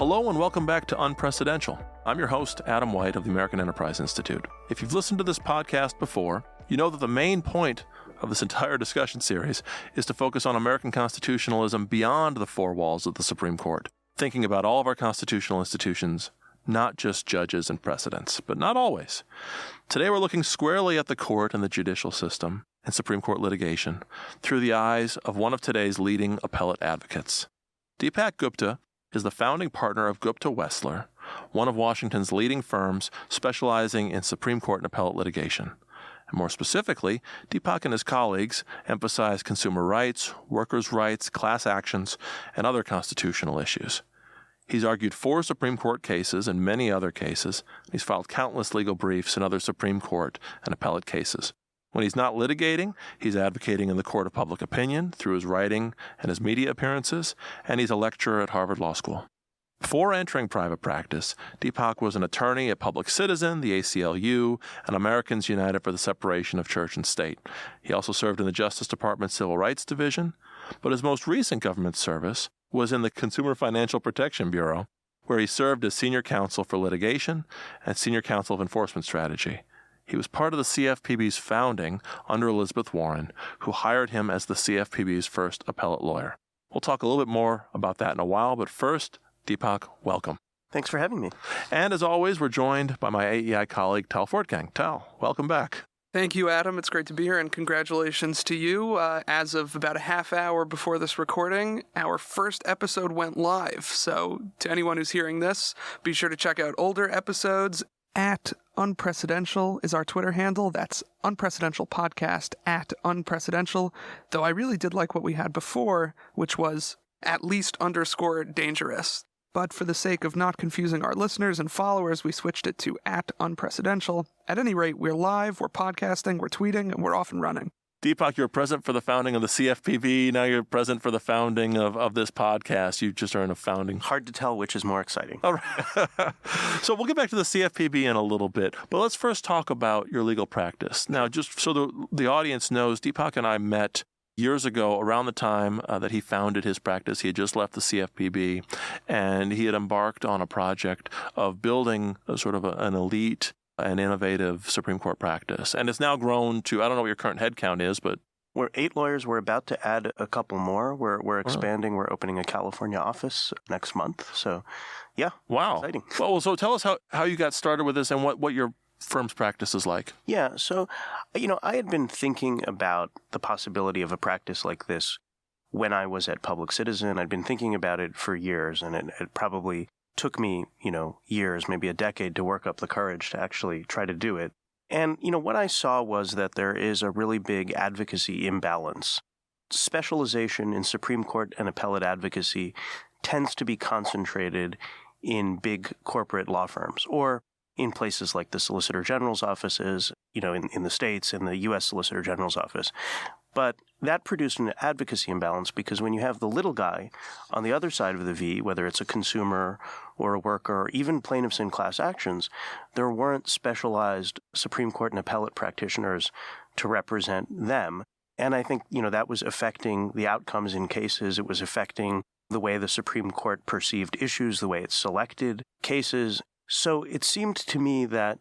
Hello and welcome back to Unprecedential. I'm your host, Adam White of the American Enterprise Institute. If you've listened to this podcast before, you know that the main point of this entire discussion series is to focus on American constitutionalism beyond the four walls of the Supreme Court, thinking about all of our constitutional institutions, not just judges and precedents, but not always. Today we're looking squarely at the court and the judicial system and Supreme Court litigation through the eyes of one of today's leading appellate advocates. Deepak Gupta is the founding partner of Gupta Wessler, one of Washington's leading firms specializing in Supreme Court and appellate litigation. And more specifically, Deepak and his colleagues emphasize consumer rights, workers' rights, class actions, and other constitutional issues. He's argued 4 Supreme Court cases and many other cases. He's filed countless legal briefs in other Supreme Court and appellate cases. When he's not litigating, he's advocating in the court of public opinion through his writing and his media appearances, and he's a lecturer at Harvard Law School. Before entering private practice, Deepak was an attorney at Public Citizen, the ACLU, and Americans United for the Separation of Church and State. He also served in the Justice Department Civil Rights Division, but his most recent government service was in the Consumer Financial Protection Bureau, where he served as senior counsel for litigation and senior counsel of enforcement strategy. He was part of the CFPB's founding under Elizabeth Warren, who hired him as the CFPB's first appellate lawyer. We'll talk a little bit more about that in a while, but first, Deepak, welcome. Thanks for having me. And as always, we're joined by my AEI colleague, Tal Fortgang. Tal, welcome back. Thank you, Adam. It's great to be here, and congratulations to you. As of about a half hour before this recording, our first episode went live. So to anyone who's hearing this, be sure to check out older episodes. At Unprecedential is our Twitter handle. That's Unprecedential Podcast at Unprecedential. Though I really did like what we had before, which was at least _dangerous. But for the sake of not confusing our listeners and followers, we switched it to at Unprecedential. At any rate, we're live, we're podcasting, we're tweeting, and we're off and running. Deepak, you were present for the founding of the CFPB. Now you're present for the founding of this podcast. You just are in a founding. Hard to tell which is more exciting. All right. So we'll get back to the CFPB in a little bit, but let's first talk about your legal practice. Now, just so the audience knows, Deepak and I met years ago around the time that he founded his practice. He had just left the CFPB, and he had embarked on a project of building an elite and innovative Supreme Court practice. And it's now grown to, I don't know what your current head count is, but we're 8 lawyers. We're about to add a couple more. We're expanding. We're opening a California office next month. So, yeah. Wow. Exciting. Well, so tell us how you got started with this and what your firm's practice is like. Yeah. So, I had been thinking about the possibility of a practice like this when I was at Public Citizen. I'd been thinking about it for years, and it probably took me, years, maybe a decade to work up the courage to actually try to do it. And, what I saw was that there is a really big advocacy imbalance. Specialization in Supreme Court and appellate advocacy tends to be concentrated in big corporate law firms or in places like the Solicitor General's offices, in the States, in the U.S. Solicitor General's office. But that produced an advocacy imbalance because when you have the little guy on the other side of the V, whether it's a consumer or a worker or even plaintiffs in class actions, there weren't specialized Supreme Court and appellate practitioners to represent them. And I think, that was affecting the outcomes in cases. It was affecting the way the Supreme Court perceived issues, the way it selected cases. So it seemed to me that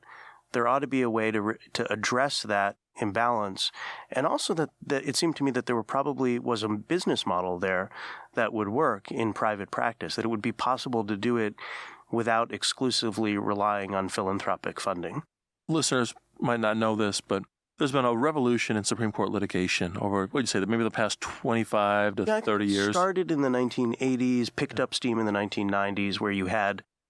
there ought to be a way to address that imbalance, and also that it seemed to me that there was a business model there that would work in private practice, that it would be possible to do it without exclusively relying on philanthropic funding. Listeners might not know this, but there's been a revolution in Supreme Court litigation over, what would you say, maybe the past 25 to 30 years? It started in the 1980s, picked up steam in the 1990s, where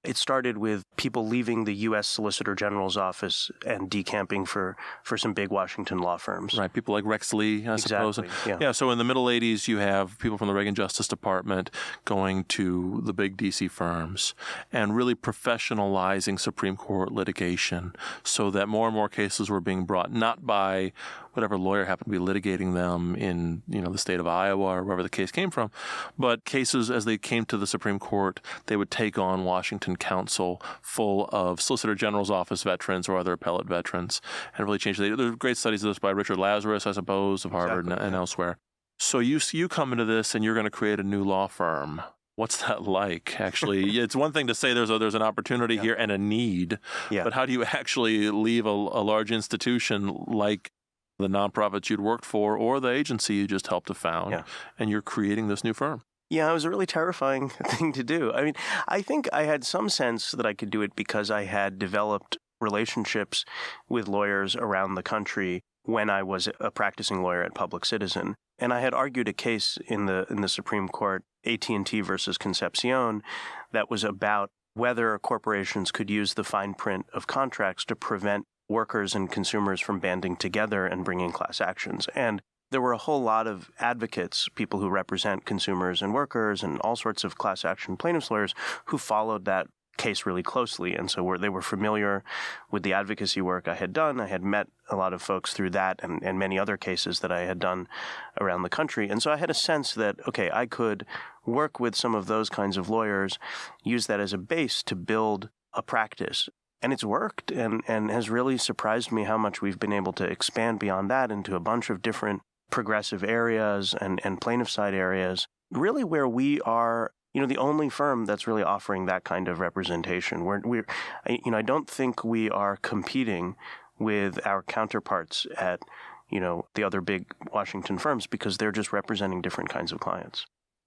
it started with people leaving the U.S. Solicitor General's office and decamping for some big Washington law firms. Right, people like Rex Lee, I suppose. Yeah, so in the middle 80s, you have people from the Reagan Justice Department going to the big D.C. firms and really professionalizing Supreme Court litigation so that more and more cases were being brought not by whatever lawyer happened to be litigating them in, the state of Iowa or wherever the case came from, but cases as they came to the Supreme Court, they would take on Washington counsel full of Solicitor General's office veterans or other appellate veterans and really changed it. There are great studies of this by Richard Lazarus, I suppose, of Harvard and elsewhere. So you come into this and you're going to create a new law firm. What's that like? Actually, it's one thing to say there's an opportunity here and a need, but how do you actually leave a large institution like the nonprofits you'd worked for or the agency you just helped to found, and you're creating this new firm? Yeah, it was a really terrifying thing to do. I mean, I think I had some sense that I could do it because I had developed relationships with lawyers around the country when I was a practicing lawyer at Public Citizen. And I had argued a case in the Supreme Court, AT&T versus Concepcion, that was about whether corporations could use the fine print of contracts to prevent workers and consumers from banding together and bringing class actions. And there were a whole lot of advocates, people who represent consumers and workers and all sorts of class action plaintiffs lawyers who followed that case really closely. And so they were familiar with the advocacy work I had done. I had met a lot of folks through that and many other cases that I had done around the country. And so I had a sense that, okay, I could work with some of those kinds of lawyers, use that as a base to build a practice. And it's worked and has really surprised me how much we've been able to expand beyond that into a bunch of different progressive areas and plaintiff side areas, really where we are, the only firm that's really offering that kind of representation. I don't think we are competing with our counterparts at, the other big Washington firms because they're just representing different kinds of clients.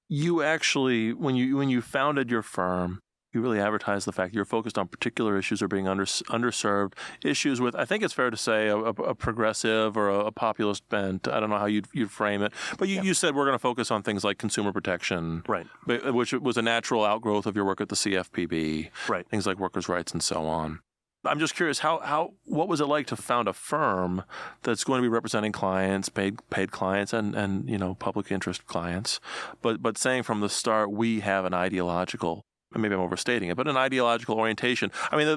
You actually, when you founded your firm, you really advertised the fact you're focused on particular issues or being underserved issues with, I think it's fair to say, a progressive or a populist bent. I don't know how you'd frame it. But you said we're going to focus on things like consumer protection, right? Which was a natural outgrowth of your work at the CFPB, right? Things like workers' rights and so on. I'm just curious, what was it like to found a firm that's going to be representing clients, paid clients, and public interest clients, but saying from the start we have an ideological, maybe I'm overstating it, but an ideological orientation. I mean,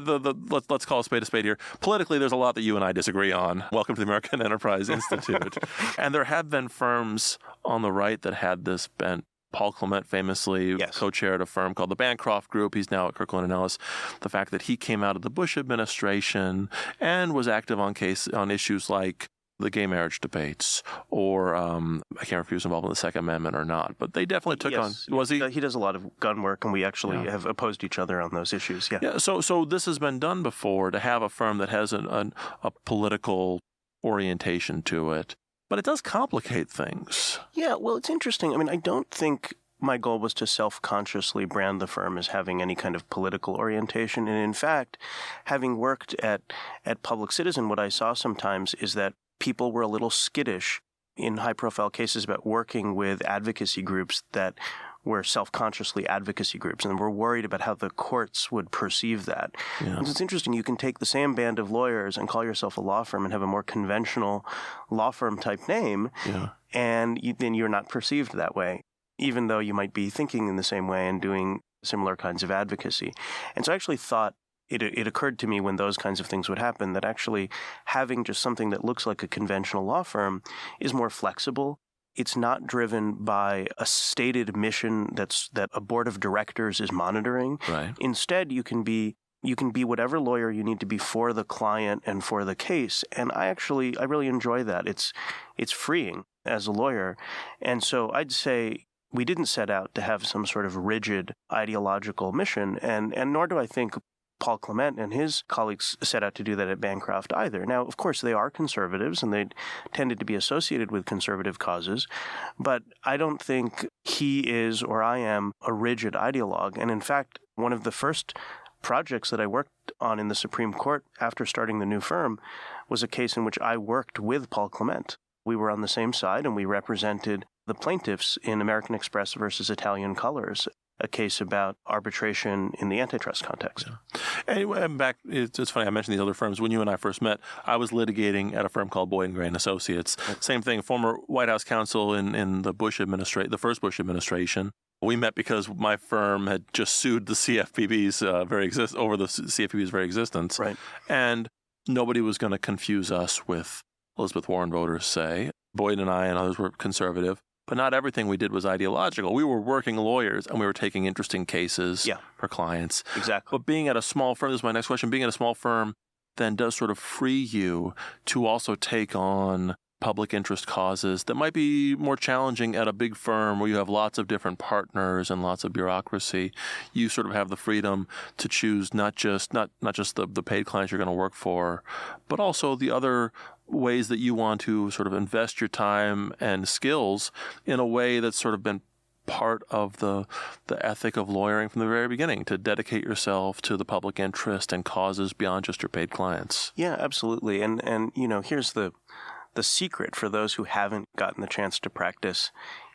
let's call a spade here. Politically, there's a lot that you and I disagree on. Welcome to the American Enterprise Institute. And there have been firms on the right that had this bent. Paul Clement famously co-chaired a firm called the Bancroft Group. He's now at Kirkland & Ellis. The fact that he came out of the Bush administration and was active on issues like the gay marriage debates, or I can't remember if he was involved in the Second Amendment or not, but they definitely took on. Was he? He does a lot of gun work, and we actually have opposed each other on those issues. Yeah. So this has been done before, to have a firm that has a political orientation to it, but it does complicate things. Yeah. Well, it's interesting. I mean, I don't think my goal was to self-consciously brand the firm as having any kind of political orientation, and in fact, having worked at Public Citizen, what I saw sometimes is that people were a little skittish in high-profile cases about working with advocacy groups that were self-consciously advocacy groups, and were worried about how the courts would perceive that. Yeah. And it's interesting, you can take the same band of lawyers and call yourself a law firm and have a more conventional law firm type name, and then you're not perceived that way, even though you might be thinking in the same way and doing similar kinds of advocacy. And so I actually thought, it occurred to me when those kinds of things would happen that actually having just something that looks like a conventional law firm is more flexible. It's not driven by a stated mission that a board of directors is monitoring. Right. Instead, you can be whatever lawyer you need to be for the client and for the case. And I really enjoy that. It's freeing as a lawyer. And so I'd say we didn't set out to have some sort of rigid ideological mission, and nor do I think Paul Clement and his colleagues set out to do that at Bancroft either. Now, of course, they are conservatives, and they tended to be associated with conservative causes, but I don't think he is or I am a rigid ideologue. And in fact, one of the first projects that I worked on in the Supreme Court after starting the new firm was a case in which I worked with Paul Clement. We were on the same side, and we represented the plaintiffs in American Express versus Italian Colors, a case about arbitration in the antitrust context. Yeah. Anyway, back, it's funny, I mentioned these other firms. When you and I first met, I was litigating at a firm called Boyd & Grain Associates. Same thing, former White House counsel in the the first Bush administration. We met because my firm had just sued the CFPB's over the CFPB's very existence. Right. And nobody was going to confuse us with Elizabeth Warren voters, say. Boyd and I and others were conservative. But not everything we did was ideological. We were working lawyers, and we were taking interesting cases for clients. Exactly. But being at a small firm, this is my next question, being at a small firm then does sort of free you to also take on public interest causes that might be more challenging at a big firm where you have lots of different partners and lots of bureaucracy. You sort of have the freedom to choose not just the paid clients you're going to work for, but also the other ways that you want to sort of invest your time and skills in a way that's sort of been part of the ethic of lawyering from the very beginning, to dedicate yourself to the public interest and causes beyond just your paid clients. Yeah, absolutely. And here's the secret for those who haven't gotten the chance to practice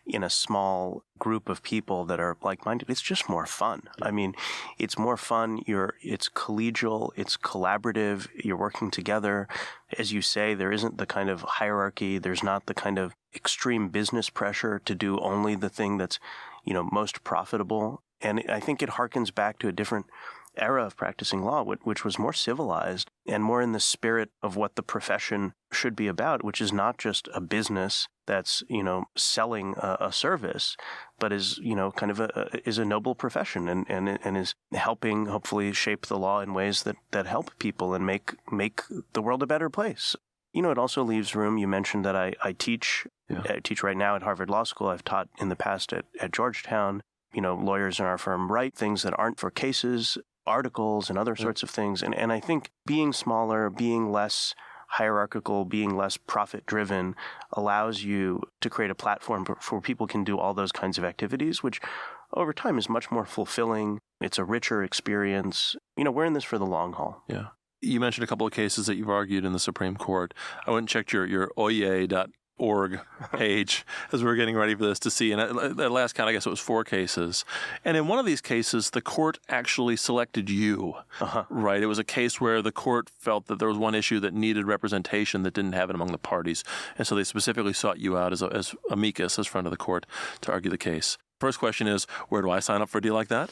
in a small group of people that are like-minded. It's just more fun. I mean, it's more fun. It's collegial. It's collaborative. You're working together. As you say, there isn't the kind of hierarchy. There's not the kind of extreme business pressure to do only the thing that's, most profitable. And I think it harkens back to a different era of practicing law, which was more civilized and more in the spirit of what the profession should be about, which is not just a business that's, selling a service, but is, kind of is a noble profession and is helping hopefully shape the law in ways that help people and make the world a better place. It also leaves room. You mentioned that I teach. Yeah. I teach right now at Harvard Law School. I've taught in the past at Georgetown. Lawyers in our firm write things that aren't for cases, articles, and other sorts of things. And I think being smaller, being less hierarchical, being less profit-driven allows you to create a platform where people can do all those kinds of activities, which over time is much more fulfilling. It's a richer experience. We're in this for the long haul. Yeah. You mentioned a couple of cases that you've argued in the Supreme Court. I went and checked your oye.org page as we were getting ready for this to see. And at last count, I guess it was 4 cases. And in one of these cases, the court actually selected you, right? It was a case where the court felt that there was one issue that needed representation that didn't have it among the parties. And so they specifically sought you out as amicus, as friend of the court, to argue the case. First question is, where do I sign up for a deal like that?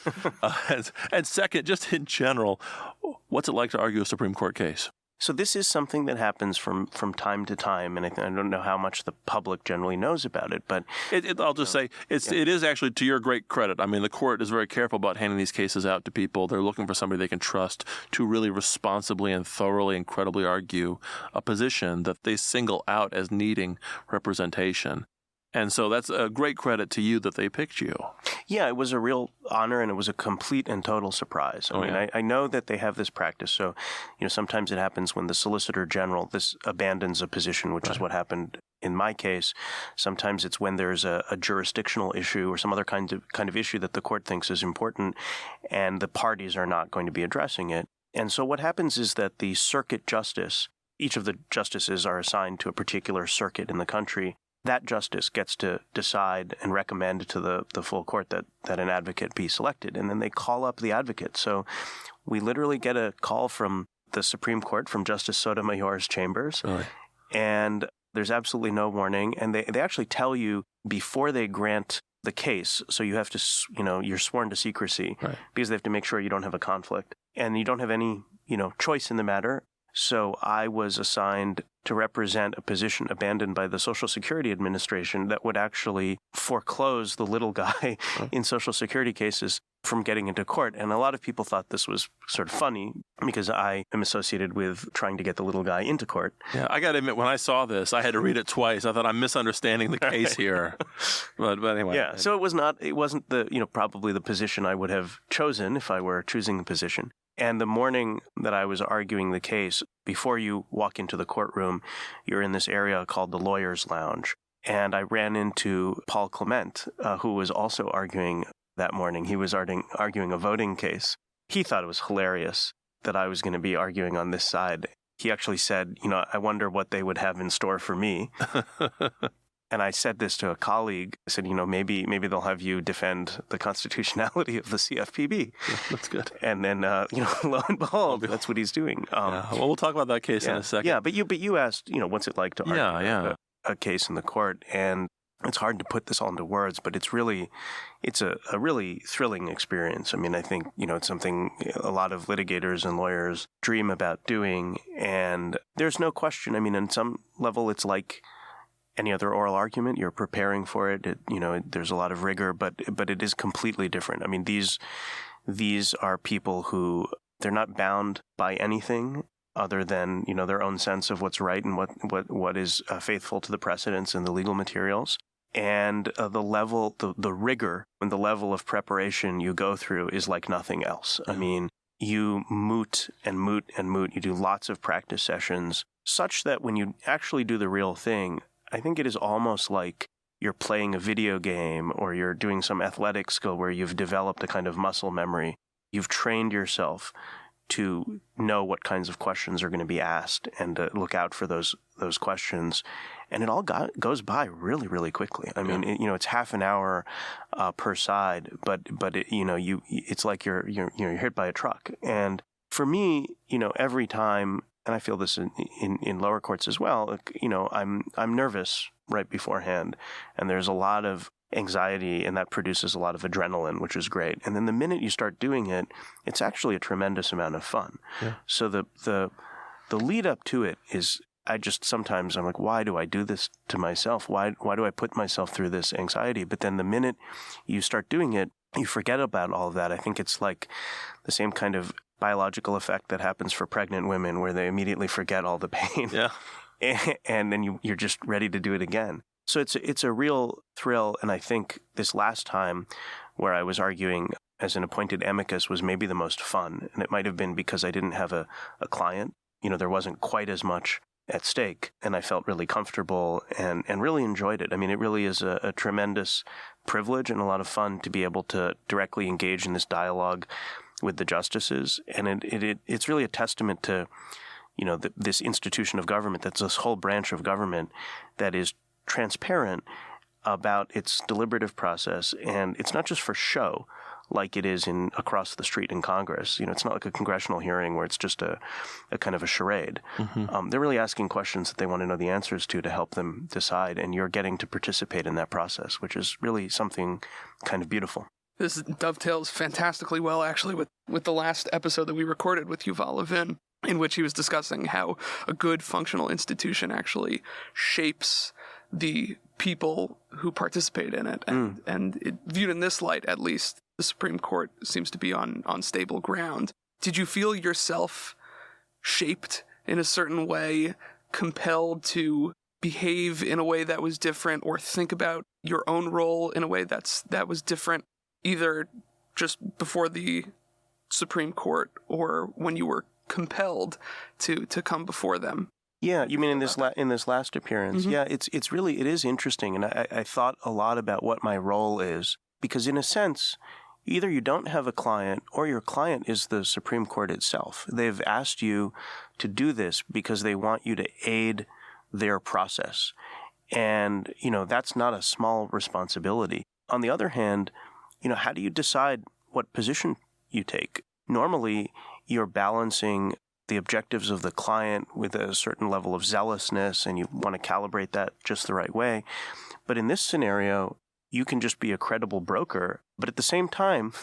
And second, just in general, what's it like to argue a Supreme Court case? So this is something that happens from time to time, and I don't know how much the public generally knows about it, but I'll just say it is actually to your great credit. I mean, the court is very careful about handing these cases out to people. They're looking for somebody they can trust to really responsibly and thoroughly and credibly argue a position that they single out as needing representation. And so that's a great credit to you that they picked you. Yeah, it was a real honor, and it was a complete and total surprise. I know that they have this practice. So, sometimes it happens when the Solicitor General abandons a position, which is what happened in my case. Sometimes it's when there's a jurisdictional issue or some other kind of issue that the court thinks is important, and the parties are not going to be addressing it. And so what happens is that the circuit justice, each of the justices are assigned to a particular circuit in the country. That justice gets to decide and recommend to the full court that an advocate be selected. And then they call up the advocate. So we literally get a call from the Supreme Court, from Justice Sotomayor's chambers. Right. And there's absolutely no warning. And they actually tell you before they grant the case. So you have to, you're sworn to secrecy, right, because they have to make sure you don't have a conflict. And you don't have any, choice in the matter. So I was assigned to represent a position abandoned by the Social Security Administration that would actually foreclose the little guy in Social Security cases from getting into court. And a lot of people thought this was sort of funny because I am associated with trying to get the little guy into court. Yeah, I got to admit, when I saw this, I had to read it twice. I thought I'm misunderstanding the case here. But anyway. Yeah, so it wasn't probably the position I would have chosen if I were choosing the position. And the morning that I was arguing the case, before you walk into the courtroom, you're in this area called the Lawyer's Lounge. And I ran into Paul Clement, who was also arguing that morning. He was arguing a voting case. He thought it was hilarious that I was going to be arguing on this side. He actually said, I wonder what they would have in store for me. And I said this to a colleague. I said, maybe they'll have you defend the constitutionality of the CFPB. Yeah, that's good. And then, lo and behold, that's what he's doing. Well, we'll talk about that case in a second. Yeah, but you asked, what's it like to argue a case in the court? And it's hard to put this all into words, but it's a really thrilling experience. I mean, I think, it's something a lot of litigators and lawyers dream about doing. And there's no question. I mean, on some level, it's like any other oral argument. You're preparing for it. There's a lot of rigor, but it is completely different. I mean, these are people who, they're not bound by anything other than, their own sense of what's right and what is faithful to the precedents and the legal materials. And the level, the rigor and the level of preparation you go through is like nothing else. I mean, you moot and moot and moot. You do lots of practice sessions such that when you actually do the real thing, I think it is almost like you're playing a video game or you're doing some athletic skill where you've developed a kind of muscle memory. You've trained yourself to know what kinds of questions are going to be asked and to look out for those questions. And it all goes by really, really quickly. I mean, it's half an hour per side, but it's like you're hit by a truck. And for me, every time, and I feel this in lower courts as well, I'm nervous right beforehand, and there's a lot of anxiety, and that produces a lot of adrenaline, which is great. And then the minute you start doing it, it's actually a tremendous amount of fun. Yeah. So the lead up to it is, sometimes I'm like, why do I do this to myself? Why do I put myself through this anxiety? But then the minute you start doing it, you forget about all of that. I think it's like the same kind of biological effect that happens for pregnant women where they immediately forget all the pain. Yeah. And then you're just ready to do it again. So it's a real thrill. And I think this last time where I was arguing as an appointed amicus was maybe the most fun. And it might have been because I didn't have a client. There wasn't quite as much at stake. And I felt really comfortable and really enjoyed it. I mean, it really is a tremendous privilege and a lot of fun to be able to directly engage in this dialogue with the justices. And it's really a testament to, this institution of government, that's this whole branch of government that is transparent about its deliberative process. And it's not just for show like it is across the street in Congress. It's not like a congressional hearing where it's just a kind of a charade. Mm-hmm. They're really asking questions that they want to know the answers to help them decide. And you're getting to participate in that process, which is really something kind of beautiful. This dovetails fantastically well, actually, with the last episode that we recorded with Yuval Levin, in which he was discussing how a good functional institution actually shapes the people who participate in it. And it, viewed in this light, at least, the Supreme Court seems to be on stable ground. Did you feel yourself shaped in a certain way, compelled to behave in a way that was different, or think about your own role in a way that was different, either just before the Supreme Court or when you were compelled to come before them? Yeah, you mean in this last appearance? Mm-hmm. Yeah, it is interesting, and I thought a lot about what my role is, because in a sense, either you don't have a client or your client is the Supreme Court itself. They've asked you to do this because they want you to aid their process, and that's not a small responsibility. On the other hand, how do you decide what position you take? Normally, you're balancing the objectives of the client with a certain level of zealousness, and you want to calibrate that just the right way. But in this scenario, you can just be a credible broker. But at the same time,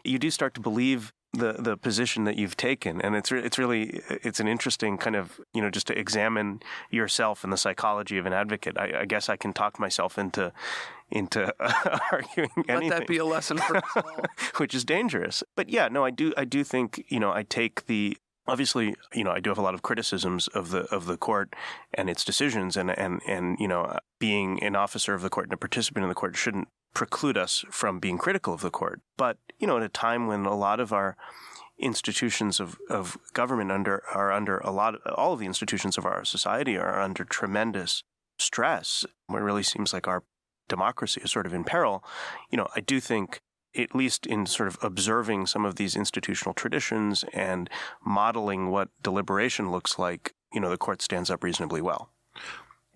you do start to believe the position that you've taken. And it's an interesting kind of, just to examine yourself and the psychology of an advocate. I guess I can talk myself into arguing anything. Let that be a lesson for us all. Which is dangerous. But yeah, no, I do think, I take the, obviously, I do have a lot of criticisms of the court and its decisions, and being an officer of the court and a participant in the court shouldn't preclude us from being critical of the court. But, at a time when a lot of our institutions of government all of the institutions of our society are under tremendous stress, where it really seems like our democracy is sort of in peril, I do think, at least in sort of observing some of these institutional traditions and modeling what deliberation looks like, the court stands up reasonably well.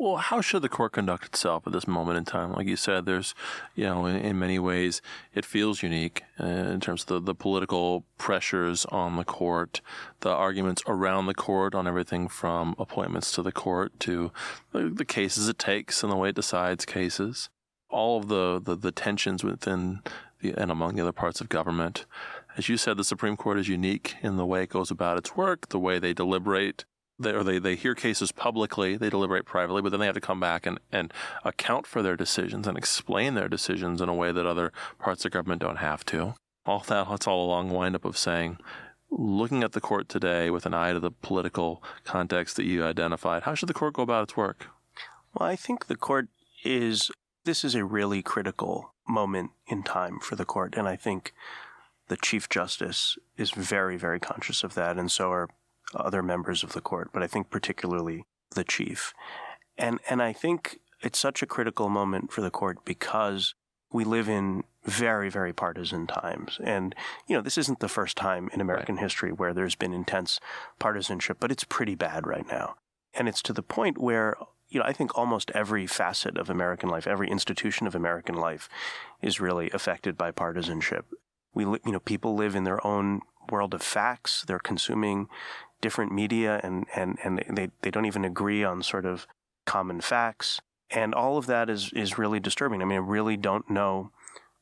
Well, how should the court conduct itself at this moment in time? Like you said, there's, in many ways, it feels unique in terms of the political pressures on the court, the arguments around the court on everything from appointments to the court to the cases it takes and the way it decides cases, all of the tensions within and among the other parts of government. As you said, the Supreme Court is unique in the way it goes about its work, the way they deliberate. They hear cases publicly, they deliberate privately, but then they have to come back and account for their decisions and explain their decisions in a way that other parts of government don't have to. That's all a long wind-up of saying looking at the court today with an eye to the political context that you identified, how should the court go about its work? Well, I think this is a really critical moment in time for the court, and I think the Chief Justice is very, very conscious of that, and so are other members of the court, but I think particularly the Chief. And I think it's such a critical moment for the court because we live in very, very partisan times. And, this isn't the first time in American history where there's been intense partisanship, but it's pretty bad right now. And it's to the point where, I think almost every facet of American life, every institution of American life is really affected by partisanship. People live in their own world of facts. They're consuming different media and they don't even agree on sort of common facts. And all of that is really disturbing. I mean, I really don't know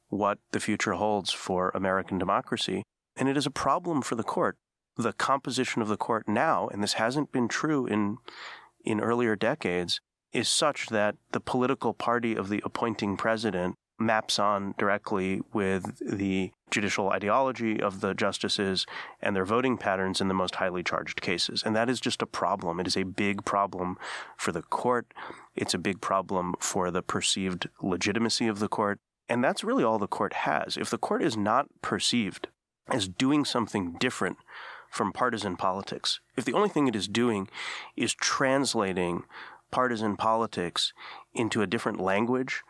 what the future holds for American democracy. And it is a problem for the court. The composition of the court now, and this hasn't been true in earlier decades, is such that the political party of the appointing president maps on directly with the judicial ideology of the justices and their voting patterns in the most highly charged cases. And that is just a problem. It is a big problem for the court. It's a big problem for the perceived legitimacy of the court. And that's really all the court has. If the court is not perceived as doing something different from partisan politics, if the only thing it is doing is translating partisan politics into a different language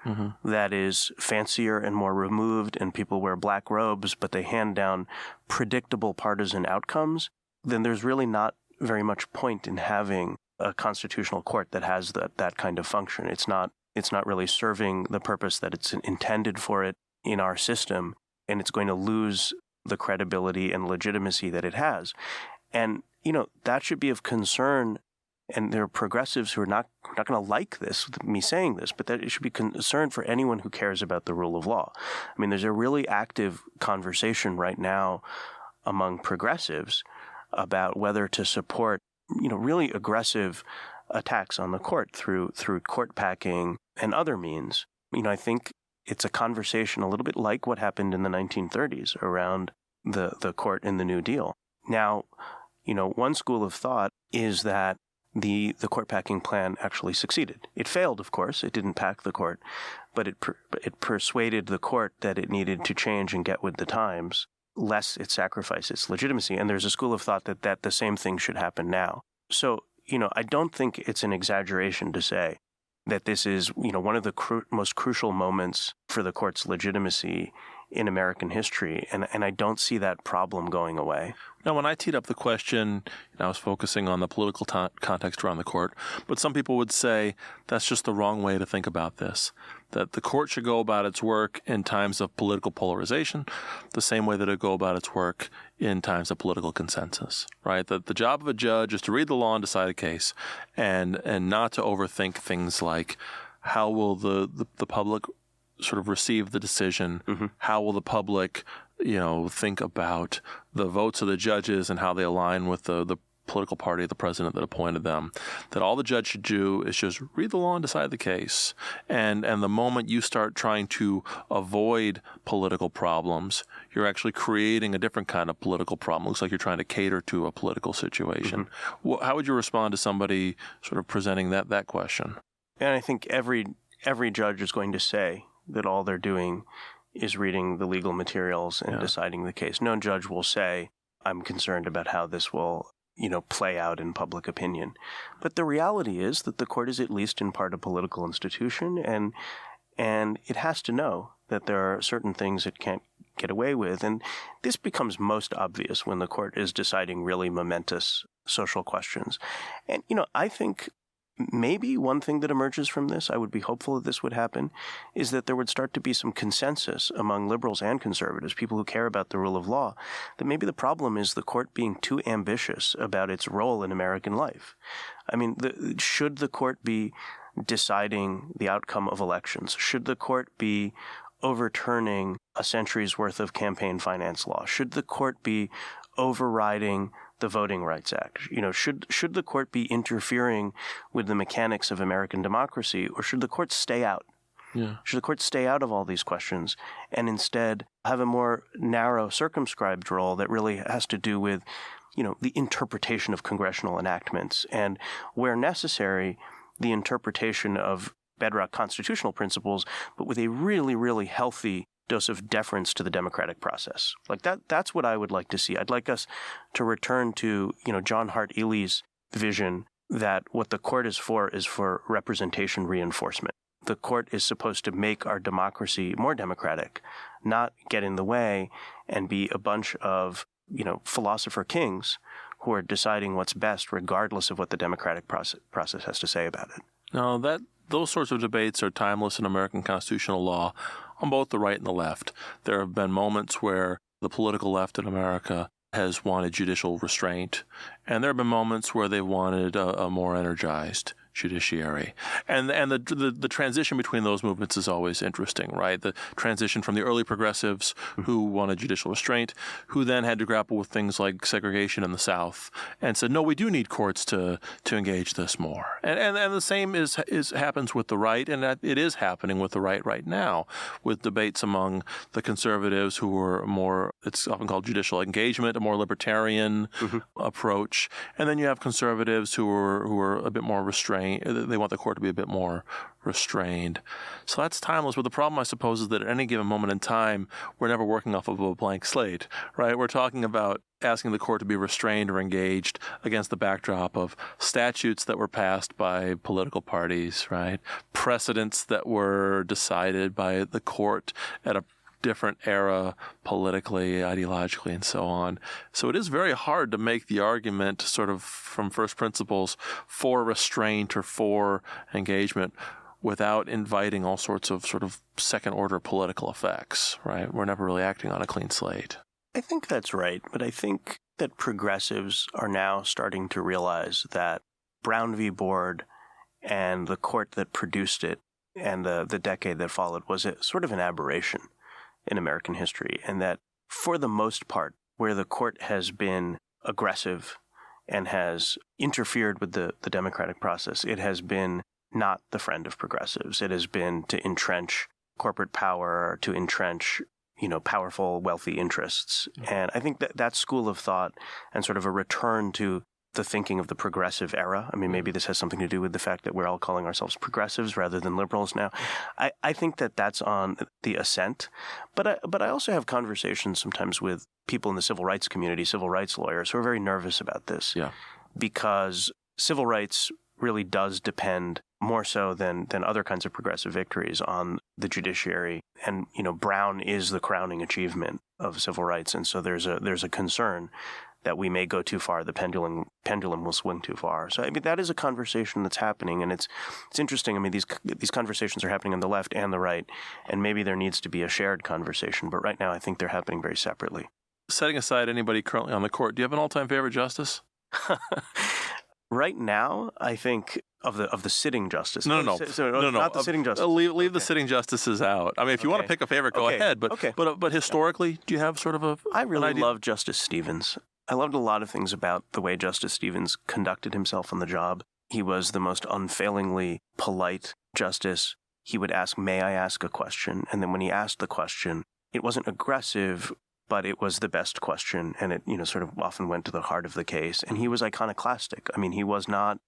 that is fancier and more removed, and people wear black robes, but they hand down predictable partisan outcomes, then there's really not very much point in having a constitutional court that has that kind of function. It's not really serving the purpose that it's intended for it in our system, and it's going to lose the credibility and legitimacy that it has. And, that should be of concern. And there are progressives who are not going to like this, me saying this, but that it should be concern for anyone who cares about the rule of law. I mean, there's a really active conversation right now among progressives about whether to support, really aggressive attacks on the court through court packing and other means. I think it's a conversation a little bit like what happened in the 1930s around the court in the New Deal. Now, one school of thought is that the court packing plan actually succeeded. It failed, of course. It didn't pack the court, but it persuaded the court that it needed to change and get with the times, lest it sacrifice its legitimacy. And there's a school of thought that the same thing should happen now. So, I don't think it's an exaggeration to say that this is, one of the most crucial moments for the court's legitimacy in American history, and I don't see that problem going away. Now, when I teed up the question, I was focusing on the political context around the court, but some people would say that's just the wrong way to think about this, that the court should go about its work in times of political polarization the same way that it go about its work in times of political consensus, right? That the job of a judge is to read the law and decide a case and not to overthink things like how will the public sort of receive the decision, how will the public think about the votes of the judges and how they align with the political party of the president that appointed them. That all the judge should do is just read the law and decide the case. And the moment you start trying to avoid political problems, you're actually creating a different kind of political problem. It looks like you're trying to cater to a political situation. How would you respond to somebody sort of presenting that question? And I think every judge is going to say that all they're doing is reading the legal materials and deciding the case. No judge will say, I'm concerned about how this will, play out in public opinion. But the reality is that the court is at least in part a political institution, and it has to know that there are certain things it can't get away with. And this becomes most obvious when the court is deciding really momentous social questions. And, I think maybe one thing that emerges from this, I would be hopeful that this would happen, is that there would start to be some consensus among liberals and conservatives, people who care about the rule of law, that maybe the problem is the court being too ambitious about its role in American life. I mean, should the court be deciding the outcome of elections? Should the court be overturning a century's worth of campaign finance law? Should the court be overriding the Voting Rights Act? Should the court be interfering with the mechanics of American democracy, or should the court stay out? Yeah. Should the court stay out of all these questions and instead have a more narrow, circumscribed role that really has to do with, the interpretation of congressional enactments and, where necessary, the interpretation of bedrock constitutional principles, but with a really, really healthy dose of deference to the democratic process. Like that's what I would like to see. I'd like us to return to, John Hart Ely's vision that what the court is for representation reinforcement. The court is supposed to make our democracy more democratic, not get in the way and be a bunch of, philosopher kings who are deciding what's best regardless of what the democratic process has to say about it. No, those sorts of debates are timeless in American constitutional law on both the right and the left. There have been moments where the political left in America has wanted judicial restraint, and there have been moments where they wanted a more energized judiciary. And the transition between those movements is always interesting, right? The transition from the early progressives who wanted judicial restraint, who then had to grapple with things like segregation in the South and said, no, we do need courts to engage this more. And the same happens with the right, and it is happening with the right now, with debates among the conservatives who are more, it's often called judicial engagement, a more libertarian approach. And then you have conservatives who are a bit more restrained. They want the court to be a bit more restrained. So that's timeless. But the problem, I suppose, is that at any given moment in time, we're never working off of a blank slate, right? We're talking about asking the court to be restrained or engaged against the backdrop of statutes that were passed by political parties, right? Precedents that were decided by the court at a different era politically, ideologically, and so on. So it is very hard to make the argument sort of from first principles for restraint or for engagement without inviting all sorts of sort of second-order political effects, right? We're never really acting on a clean slate. I think that's right, but I think that progressives are now starting to realize that Brown v. Board and the court that produced it and the decade that followed was sort of an aberration in American history, and that for the most part, where the court has been aggressive and has interfered with the democratic process, it has been not the friend of progressives. It has been to entrench corporate power, to entrench, powerful, wealthy interests. And I think that school of thought and sort of a return to the thinking of the progressive era. I mean, maybe this has something to do with the fact that we're all calling ourselves progressives rather than liberals now. I think that that's on the ascent. But I also have conversations sometimes with people in the civil rights community, civil rights lawyers, who are very nervous about this. Yeah. Because civil rights really does depend more so than other kinds of progressive victories on the judiciary. And, Brown is the crowning achievement of civil rights. And so there's a concern that we may go too far, the pendulum will swing too far. So I mean, that is a conversation that's happening, and it's interesting. I mean, these conversations are happening on the left and the right, and maybe there needs to be a shared conversation. But right now, I think they're happening very separately. Setting aside anybody currently on the court, do you have an all-time favorite justice? Right now, I think of the sitting justice. No. Not the sitting justice. Leave the sitting justices out. I mean, if you want to pick a favorite, go ahead. But historically, do you have sort of I really love Justice Stevens. I loved a lot of things about the way Justice Stevens conducted himself on the job. He was the most unfailingly polite justice. He would ask, "May I ask a question?" And then when he asked the question, it wasn't aggressive, but it was the best question, and it sort of often went to the heart of the case. And he was iconoclastic. I mean, he wasn't,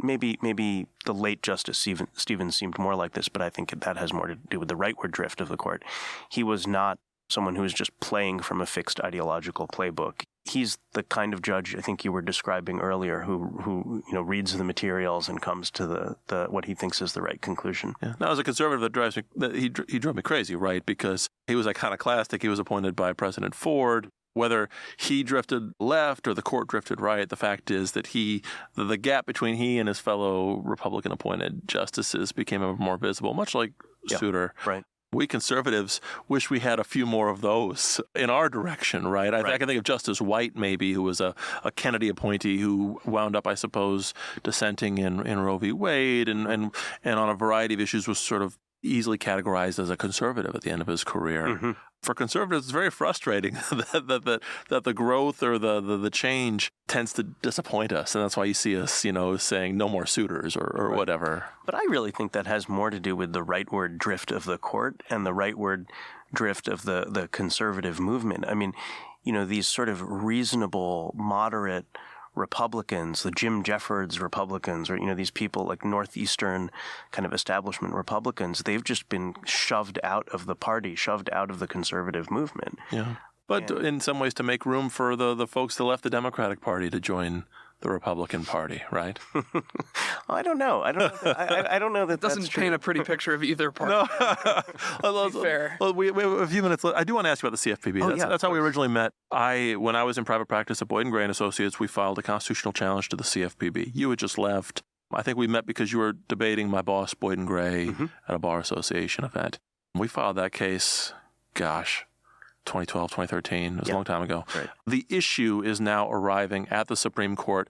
maybe the late Justice Stevens seemed more like this, but I think that has more to do with the rightward drift of the court. He was not someone who was just playing from a fixed ideological playbook. He's the kind of judge I think you were describing earlier who reads the materials and comes to the what he thinks is the right conclusion. Yeah. Now, as a conservative, he drove me crazy, right? Because he was iconoclastic. He was appointed by President Ford. Whether he drifted left or the court drifted right, the fact is that the gap between he and his fellow Republican-appointed justices became ever more visible, much like Souter. Right. We conservatives wish we had a few more of those in our direction, right? I can think of Justice White, maybe, who was a Kennedy appointee who wound up, I suppose, dissenting in Roe v. Wade and on a variety of issues was sort of easily categorized as a conservative at the end of his career. Mm-hmm. For conservatives, it's very frustrating that the growth or the change tends to disappoint us. And that's why you see us, saying no more suitors or Right. whatever. But I really think that has more to do with the rightward drift of the court and the rightward drift of the conservative movement. I mean, these sort of reasonable, moderate Republicans, the Jim Jeffords Republicans, or, these people like Northeastern kind of establishment Republicans, they've just been shoved out of the party, shoved out of the conservative movement. Yeah. But in some ways to make room for the folks that left the Democratic Party to join the Republican Party, right? I don't know. I don't know that Doesn't that's paint true. a pretty picture of either party. No. Fair. Well, we have a few minutes left. I do want to ask you about the CFPB. That's how we originally met. When I was in private practice at Boyd & Gray & Associates, we filed a constitutional challenge to the CFPB. You had just left. I think we met because you were debating my boss, Boyd & Gray, at a bar association event. We filed that case, 2012, 2013. It was a long time ago. Right. The issue is now arriving at the Supreme Court.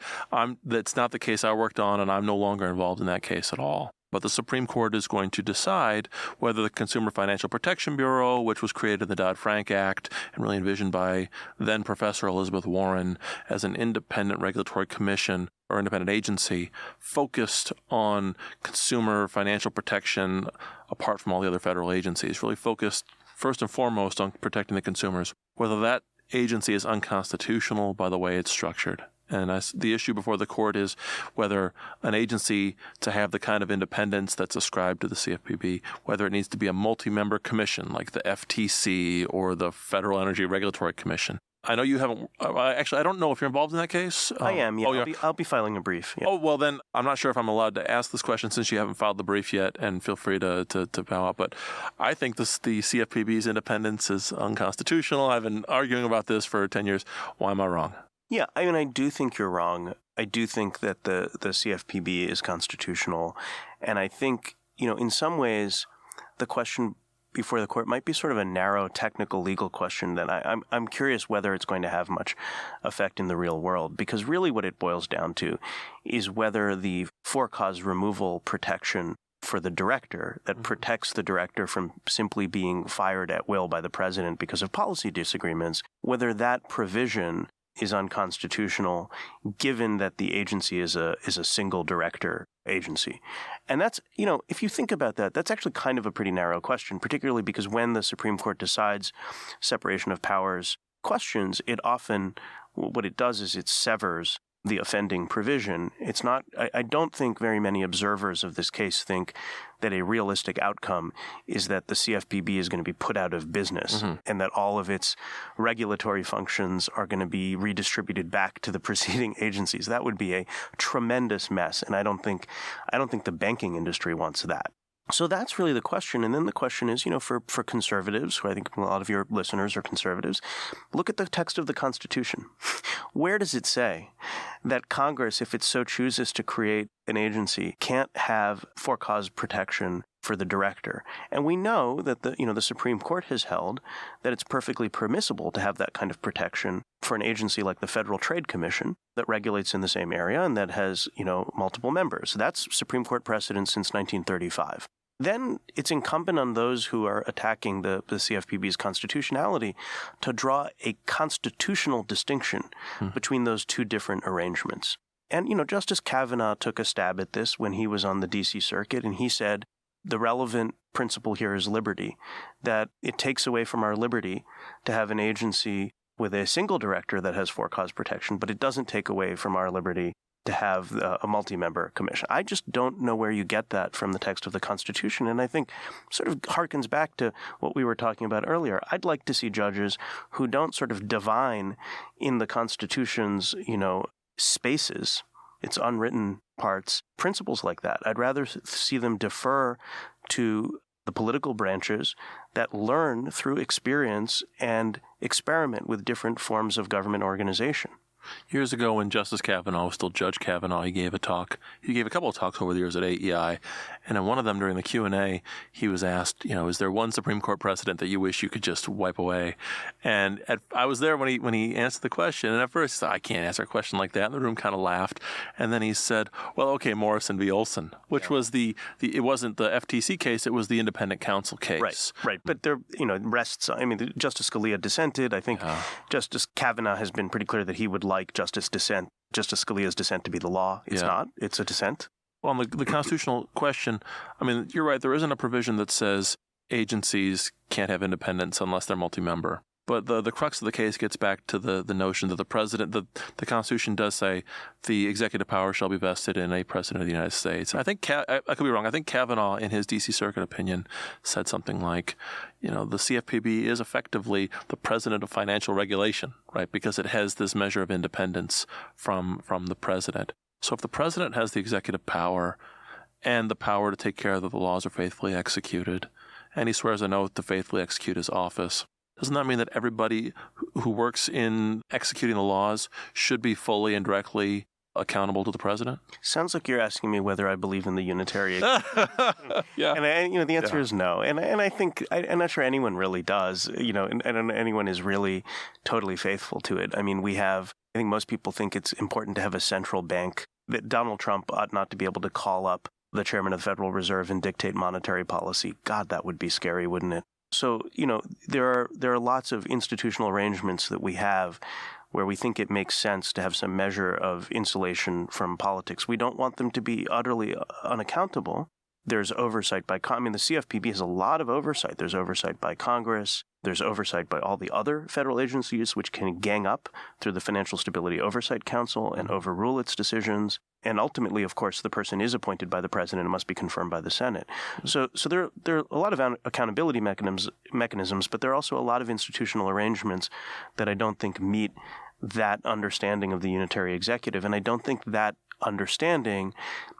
That's not the case I worked on, and I'm no longer involved in that case at all. But the Supreme Court is going to decide whether the Consumer Financial Protection Bureau, which was created in the Dodd-Frank Act and really envisioned by then Professor Elizabeth Warren as an independent regulatory commission or independent agency focused on consumer financial protection apart from all the other federal agencies, really focused first and foremost on protecting the consumers, whether that agency is unconstitutional by the way it's structured. And the issue before the court is whether an agency to have the kind of independence that's ascribed to the CFPB, whether it needs to be a multi-member commission like the FTC or the Federal Energy Regulatory Commission. I know you haven't. Actually, I don't know if you're involved in that case. I am. Yeah, Oh, I'll be filing a brief. Yeah. Oh, well, then I'm not sure if I'm allowed to ask this question since you haven't filed the brief yet, and feel free to bow out. But I think the CFPB's independence is unconstitutional. I've been arguing about this for 10 years. Why am I wrong? Yeah, I mean, I do think you're wrong. I do think that the CFPB is constitutional. And I think, in some ways, the question before the court might be sort of a narrow technical legal question that I'm curious whether it's going to have much effect in the real world, because really what it boils down to is whether the for-cause removal protection for the director that protects the director from simply being fired at will by the president because of policy disagreements, whether that provision is unconstitutional given that the agency is a single director agency. And that's, if you think about that, that's actually kind of a pretty narrow question, particularly because when the Supreme Court decides separation of powers questions, it often, what it does is it severs the offending provision. It's not, I don't think very many observers of this case think that a realistic outcome is that the CFPB is going to be put out of business and that all of its regulatory functions are going to be redistributed back to the preceding agencies. That would be a tremendous mess, and I don't think the banking industry wants that. So that's really the question. And then the question is, for conservatives, who I think a lot of your listeners are conservatives, look at the text of the Constitution. Where does it say that Congress, if it so chooses to create an agency, can't have for-cause protection for the director? And we know that the Supreme Court has held that it's perfectly permissible to have that kind of protection for an agency like the Federal Trade Commission that regulates in the same area and that has, multiple members. That's Supreme Court precedent since 1935. Then it's incumbent on those who are attacking the CFPB's constitutionality to draw a constitutional distinction between those two different arrangements. And, Justice Kavanaugh took a stab at this when he was on the D.C. Circuit, and he said the relevant principle here is liberty, that it takes away from our liberty to have an agency with a single director that has for-cause protection, but it doesn't take away from our liberty to have a multi-member commission. I just don't know where you get that from the text of the Constitution, and I think sort of harkens back to what we were talking about earlier. I'd like to see judges who don't sort of divine in the Constitution's, spaces, its unwritten parts, principles like that. I'd rather see them defer to the political branches that learn through experience and experiment with different forms of government organization. Years ago, when Justice Kavanaugh was still Judge Kavanaugh, he gave a talk. He gave a couple of talks over the years at AEI, and in one of them during the Q&A, he was asked, is there one Supreme Court precedent that you wish you could just wipe away? And I was there when he answered the question, and at first he said, I can't answer a question like that, and the room kind of laughed. And then he said, well, okay, Morrison v. Olson, which was it wasn't the FTC case, it was the independent counsel case. Right. But there, rests. I mean, Justice Scalia dissented. I think Justice Kavanaugh has been pretty clear that he would like Justice Scalia's dissent to be the law. It's not. It's a dissent. Well, on the constitutional question, I mean, you're right. There isn't a provision that says agencies can't have independence unless they're multi-member. But the crux of the case gets back to the notion that the president, the Constitution does say the executive power shall be vested in a president of the United States. I think I could be wrong. I think Kavanaugh, in his D.C. Circuit opinion, said something like, the CFPB is effectively the president of financial regulation, right? Because it has this measure of independence from the president. So if the president has the executive power and the power to take care that the laws are faithfully executed, and he swears an oath to faithfully execute his office, doesn't that mean that everybody who works in executing the laws should be fully and directly accountable to the president? Sounds like you're asking me whether I believe in the unitary. Yeah. And the answer is no. And I think I'm not sure anyone really does. And anyone is really totally faithful to it. I mean, I think most people think it's important to have a central bank. That Donald Trump ought not to be able to call up the chairman of the Federal Reserve and dictate monetary policy. God, that would be scary, wouldn't it? So, there are lots of institutional arrangements that we have where we think it makes sense to have some measure of insulation from politics. We don't want them to be utterly unaccountable. There's oversight by the CFPB has a lot of oversight. There's oversight by Congress. There's oversight by all the other federal agencies, which can gang up through the Financial Stability Oversight Council and overrule its decisions. And ultimately, of course, the person is appointed by the president and must be confirmed by the Senate. So there are a lot of accountability mechanisms, but there are also a lot of institutional arrangements that I don't think meet that understanding of the unitary executive. And I don't think that understanding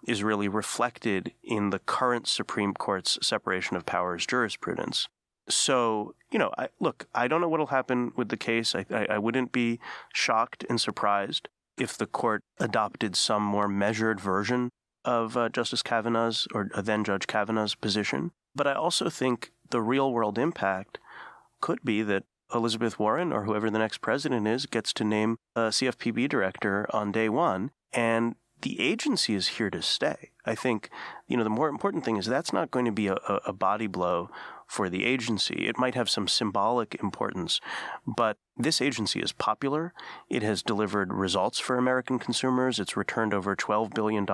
is really reflected in the current Supreme Court's separation of powers jurisprudence. So, I don't know what will happen with the case. I wouldn't be shocked and surprised if the court adopted some more measured version of Justice Kavanaugh's or then Judge Kavanaugh's position. But I also think the real-world impact could be that Elizabeth Warren or whoever the next president is gets to name a CFPB director on day one, and the agency is here to stay. I think, the more important thing is that's not going to be a body blow for the agency. It might have some symbolic importance, but this agency is popular. It has delivered results for American consumers. It's returned over $12 billion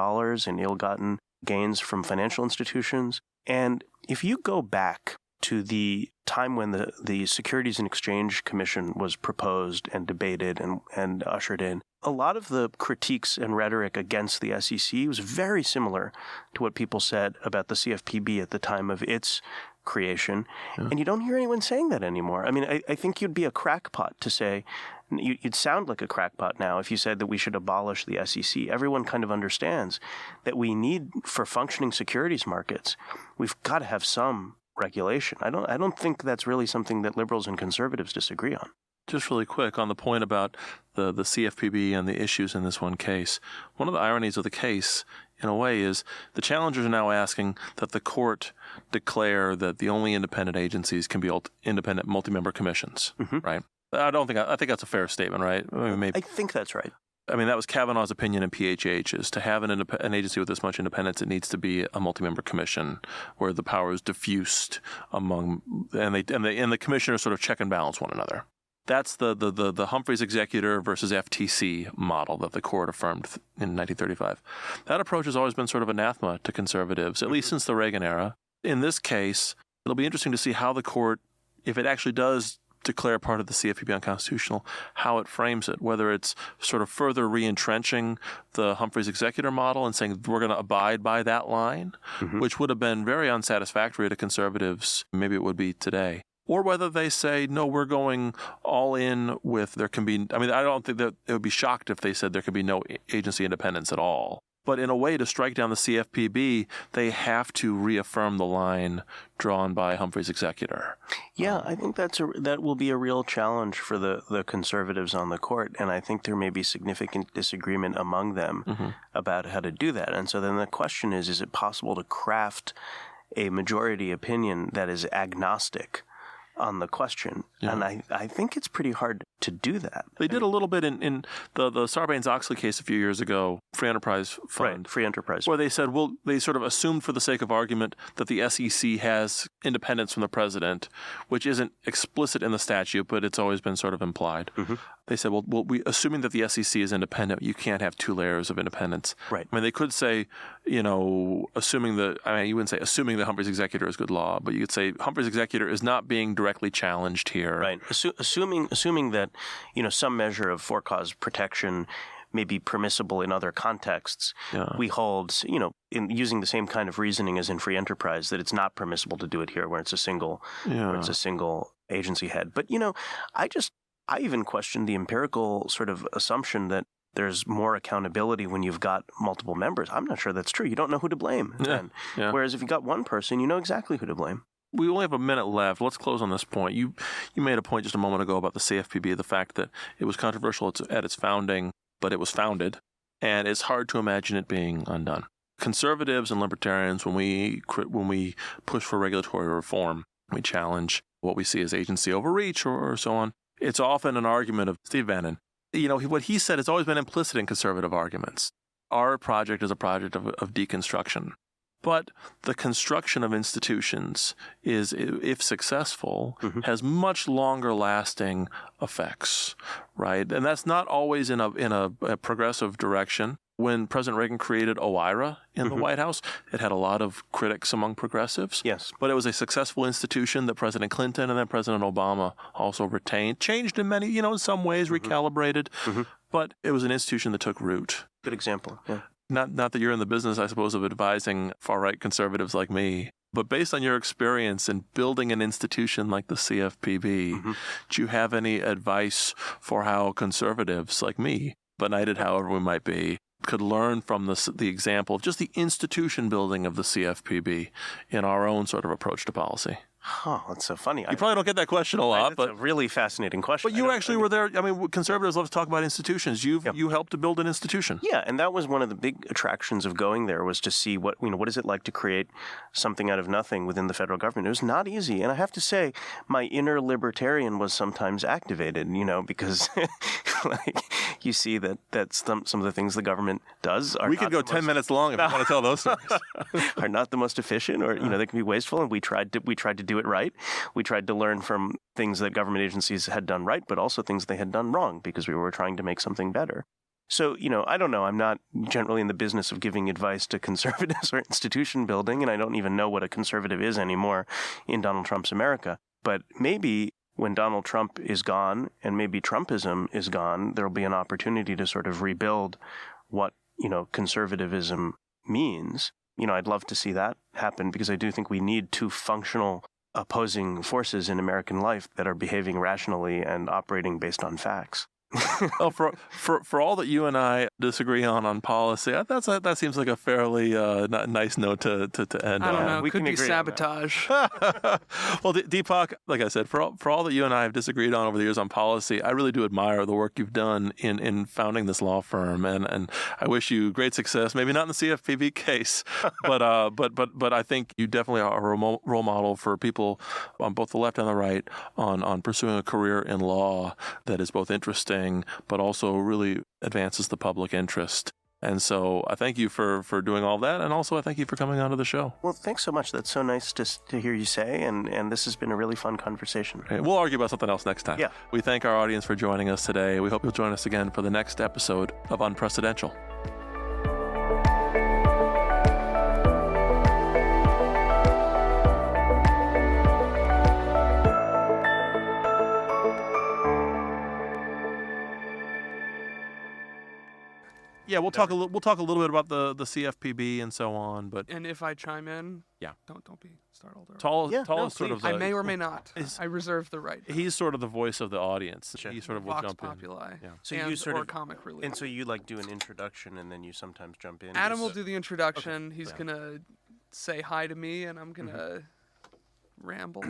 in ill-gotten gains from financial institutions. And if you go back to the time when the Securities and Exchange Commission was proposed and debated and ushered in, a lot of the critiques and rhetoric against the SEC was very similar to what people said about the CFPB at the time of its creation. Yeah. And you don't hear anyone saying that anymore. I mean, I think you'd be a crackpot to say, you'd sound like a crackpot now if you said that we should abolish the SEC. Everyone kind of understands that we need, for functioning securities markets, we've got to have some regulation. I don't think that's really something that liberals and conservatives disagree on. Just really quick on the point about the CFPB and the issues in this one case. One of the ironies of the case, in a way, is the challengers are now asking that the court declare that the only independent agencies can be independent multi-member commissions, right? I think that's a fair statement, right? I think that's right. I mean, that was Kavanaugh's opinion in PHH, is to have an agency with this much independence, it needs to be a multi-member commission where the power is diffused among, and the commissioners sort of check and balance one another. That's the Humphreys executor versus FTC model that the court affirmed in 1935. That approach has always been sort of anathema to conservatives, at least since the Reagan era. In this case, it'll be interesting to see how the court, if it actually does declare part of the CFPB unconstitutional, how it frames it, whether it's sort of further re-entrenching the Humphreys executor model and saying we're going to abide by that line, which would have been very unsatisfactory to conservatives, maybe it would be today. Or whether they say, no, we're going all in with I don't think that it would be shocked if they said there could be no agency independence at all. But in a way, to strike down the CFPB, they have to reaffirm the line drawn by Humphrey's executor. Yeah, I think that will be a real challenge for the conservatives on the court, and I think there may be significant disagreement among them about how to do that. And so then the question is it possible to craft a majority opinion that is agnostic on the question? Yeah. And I think it's pretty hard to do that. They did a little bit in the Sarbanes-Oxley case a few years ago, Free Enterprise Fund. Right, Free Enterprise. Where they said, well, they sort of assumed for the sake of argument that the SEC has independence from the president, which isn't explicit in the statute, but it's always been sort of implied. They said, well, assuming that the SEC is independent, you can't have two layers of independence. Right. I mean, they could say, you wouldn't say assuming that Humphrey's executor is good law, but you could say Humphrey's executor is not being directly challenged here. Right. Assuming that, some measure of for-cause protection may be permissible in other contexts, we hold, in using the same kind of reasoning as in Free Enterprise, that it's not permissible to do it here where it's a single agency head. But, I even question the empirical sort of assumption that there's more accountability when you've got multiple members. I'm not sure that's true. You don't know who to blame then. Yeah. Whereas if you've got one person, you know exactly who to blame. We only have a minute left. Let's close on this point. You made a point just a moment ago about the CFPB, the fact that it was controversial at its founding, but it was founded, and it's hard to imagine it being undone. Conservatives and libertarians, when we push for regulatory reform, we challenge what we see as agency overreach or so on. It's often an argument of Steve Bannon. What he said has always been implicit in conservative arguments. Our project is a project of deconstruction. But the construction of institutions is, if successful, has much longer lasting effects, right? And that's not always in a progressive direction. When President Reagan created OIRA in the White House, it had a lot of critics among progressives. Yes. But it was a successful institution that President Clinton and then President Obama also retained, changed in many, in some ways, recalibrated. But it was an institution that took root. Good example. Yeah. Not that you're in the business, I suppose, of advising far-right conservatives like me, but based on your experience in building an institution like the CFPB, do you have any advice for how conservatives like me, benighted however we might be, could learn from the example of just the institution building of the CFPB in our own sort of approach to policy? Oh, that's so funny. You probably don't get that question a lot, but it's a really fascinating question. But you actually were there. I mean, conservatives love to talk about institutions. You helped to build an institution. Yeah, and that was one of the big attractions of going there, was to see what is it like to create something out of nothing within the federal government. It was not easy, and I have to say, my inner libertarian was sometimes activated. Because you see that some of the things the government does are. We could go 10 minutes long if you want to tell those stories. Are not the most efficient, or they can be wasteful, and we tried to do it right. We tried to learn from things that government agencies had done right, but also things they had done wrong, because we were trying to make something better. So, I don't know. I'm not generally in the business of giving advice to conservatives or institution building, and I don't even know what a conservative is anymore in Donald Trump's America. But maybe when Donald Trump is gone and maybe Trumpism is gone, there'll be an opportunity to sort of rebuild what, conservatism means. I'd love to see that happen, because I do think we need two functional opposing forces in American life that are behaving rationally and operating based on facts. Oh, for all that you and I disagree on policy, that seems like a fairly nice note to end I don't on. know. We Could can be agree on that. sabotage. Well, Deepak, like I said, for all that you and I have disagreed on over the years on policy, I really do admire the work you've done in founding this law firm, and I wish you great success. Maybe not in the CFPB case, but I think you definitely are a role model for people on both the left and the right on pursuing a career in law that is both interesting but also really advances the public interest. And so I thank you for doing all that, and also I thank you for coming onto the show. Well, thanks so much. That's so nice to hear you say, and this has been a really fun conversation. Okay, we'll argue about something else next time. Yeah. We thank our audience for joining us today. We hope you'll join us again for the next episode of Unprecedental. Yeah, Yeah, we'll talk a little bit about the CFPB and so on, but And if I chime in, Yeah. don't be startled. Tall Yeah, is no, sort of I the, may or may not. Is- I reserve the right. he's sort of the voice of the audience. Sure. He sort of will Vox jump in. Populi. Yeah. So and, you sort or of comic relief. And so you like do an introduction and then you sometimes jump in. Adam will just- do the introduction. He's Yeah. gonna say hi to me, and I'm gonna ramble.